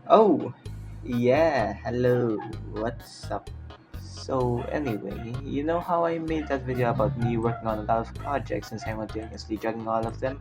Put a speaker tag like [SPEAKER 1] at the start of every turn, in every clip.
[SPEAKER 1] Oh, yeah, hello, what's up? So, anyway, you know how I made that video about me working on a lot of projects and simultaneously juggling all of them?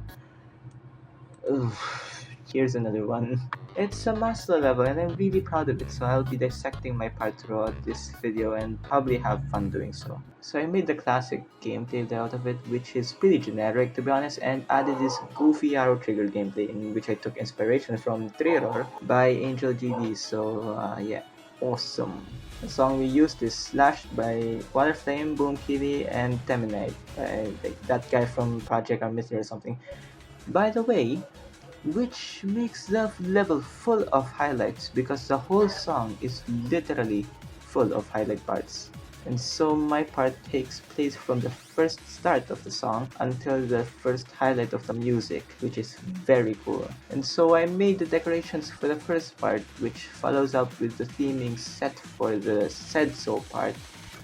[SPEAKER 1] Oof, here's another one. It's a Maslo level and I'm really proud of it, so I'll be dissecting my part throughout this video and probably have fun doing so. So I made the classic gameplay layout of it, which is pretty generic to be honest, and added this goofy arrow trigger gameplay in which I took inspiration from Thriller by AngelGD, so yeah, awesome. The song we used is Slashed by Waterflame, Boom Kitty, and Teminite, like that guy from Project Armistice or something. By the way, which makes the level full of highlights because the whole song is literally full of highlight parts. And so my part takes place from the first start of the song until the first highlight of the music, which is very cool. And so I made the decorations for the first part, which follows up with the theming set for the said so part,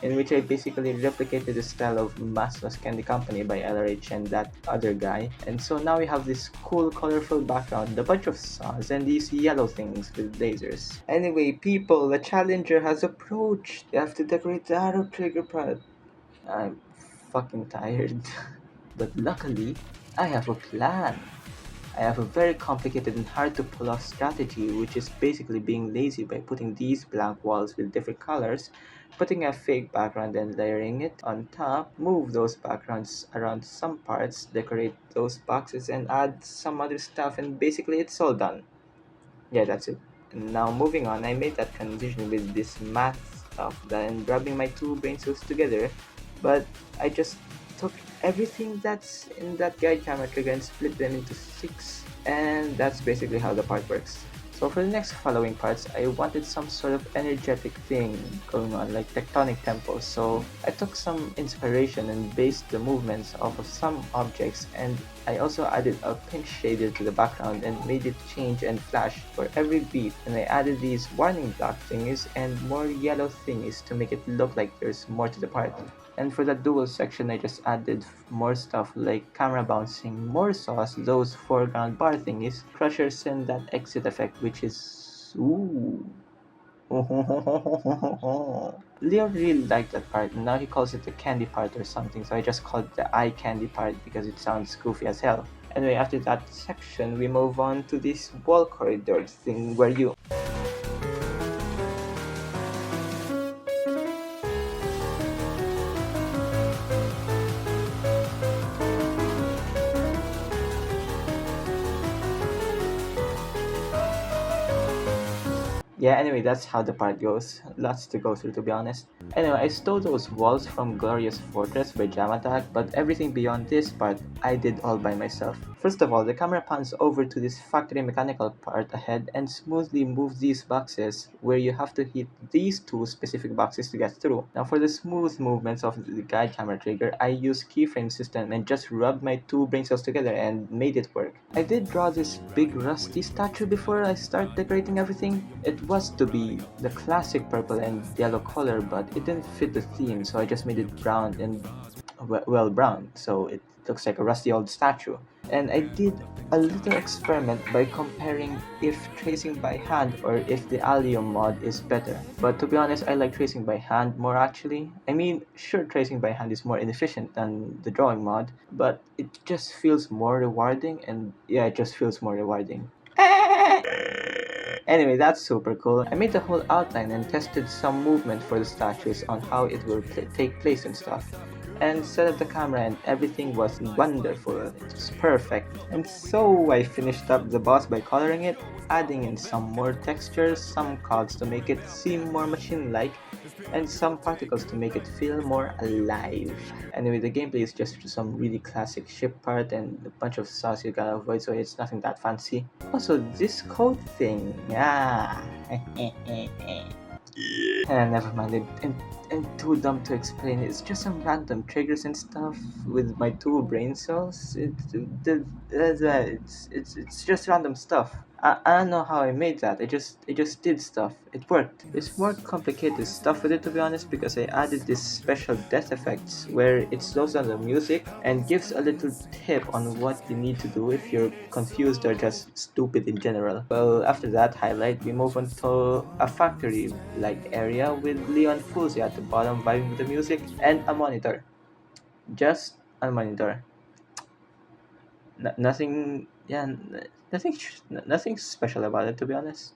[SPEAKER 1] in which I basically replicated the style of Maslo's Candy Company by LRH and that other guy. And so now we have this cool colorful background, a bunch of saws, and these yellow things with lasers. Anyway, people, the challenger has approached. You have to decorate the arrow trigger part. I'm fucking tired. But luckily, I have a plan. I have a very complicated and hard to pull off strategy, which is basically being lazy by putting these blank walls with different colors, putting a fake background and layering it on top, move those backgrounds around some parts, decorate those boxes and add some other stuff, and basically it's all done. Yeah, that's it. And now moving on, I made that transition with this math stuff then rubbing my two brain cells together, but I just took everything that's in that guide camera trigger and split them into six, and that's basically how the part works. So for the next following parts, I wanted some sort of energetic thing going on, like tectonic tempos. So I took some inspiration and based the movements off of some objects, and I also added a pink shader to the background and made it change and flash for every beat, and I added these warning block thingies and more yellow thingies to make it look like there's more to the part. And for the dual section, I just added more stuff like camera bouncing, more sauce, those foreground bar thingies, crushers, and that exit effect, which is ooh. Leo really liked that part, and now he calls it the candy part or something, so I just called it the eye candy part because it sounds goofy as hell. Anyway, after that section, we move on to this wall corridor thing where you Yeah, anyway, that's how the part goes. Lots to go through, to be honest. Anyway, I stole those walls from Glorious Fortress by JamAttack, but everything beyond this part, I did all by myself. First of all, the camera pans over to this factory mechanical part ahead and smoothly moves these boxes, where you have to hit these two specific boxes to get through. Now for the smooth movements of the guide camera trigger, I used keyframe system and just rubbed my two brain cells together and made it work. I did draw this big rusty statue before I start decorating everything. It was to be the classic purple and yellow color, but it didn't fit the theme, so I just made it brown and well brown, so it looks like a rusty old statue. And I did a little experiment by comparing if tracing by hand or if the Alio mod is better. But to be honest, I like tracing by hand more actually. I mean, sure, tracing by hand is more inefficient than the drawing mod, but it just feels more rewarding, and yeah, it just feels more rewarding. Anyway, that's super cool. I made the whole outline and tested some movement for the statues on how it will take place and stuff. And set up the camera and everything was wonderful. It was perfect. And so I finished up the boss by coloring it, adding in some more textures, some cogs to make it seem more machine-like, and some particles to make it feel more alive. Anyway, the gameplay is just some really classic ship part and a bunch of sauce you gotta avoid, so it's nothing that fancy. Also, this code thing, never mind, I'm too dumb to explain it. It's just some random triggers and stuff with my two brain cells. It's just random stuff. I don't know how I made that. It just did stuff. It worked. There's more complicated stuff with it, to be honest, because I added this special death effects where it slows down the music and gives a little tip on what you need to do if you're confused or just stupid in general. Well, after that highlight, we move on to a factory-like area with Leon Fuzzy at the bottom vibing with the music and a monitor. Just a monitor. Nothing, yeah, nothing special about it, to be honest.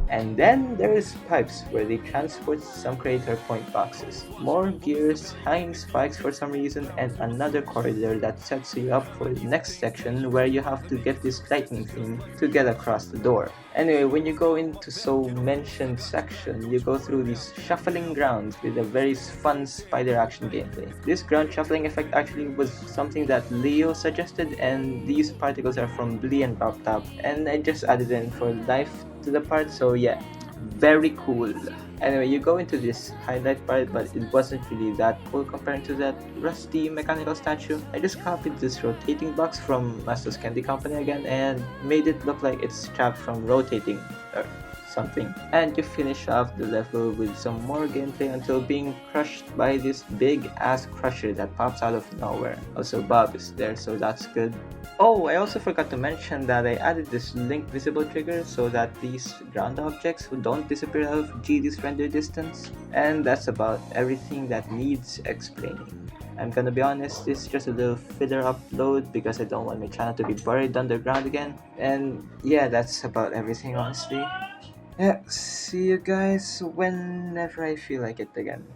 [SPEAKER 1] And then there is pipes where they transport some creator point boxes, more gears, hanging spikes for some reason, and another corridor that sets you up for the next section where you have to get this lightning thing to get across the door. Anyway, when you go into so mentioned section, you go through these shuffling grounds with a very fun spider action gameplay. This ground shuffling effect actually was something that Leo suggested, and these particles are from Blee and Top, and I just added in for life to the part, so yeah, very cool. Anyway, you go into this highlight part, but it wasn't really that cool compared to that rusty mechanical statue. I just copied this rotating box from Maslo's Candy Company again and made it look like it's trapped from rotating or something. And you finish off the level with some more gameplay until being crushed by this big ass crusher that pops out of nowhere. Also, Bob is there, so that's good. Oh, I also forgot to mention that I added this link visible trigger so that these ground objects don't disappear out of GD's render distance. And that's about everything that needs explaining. I'm gonna be honest, this is just a little filler upload because I don't want my channel to be buried underground again. And yeah, that's about everything, honestly. Yeah, see you guys whenever I feel like it again.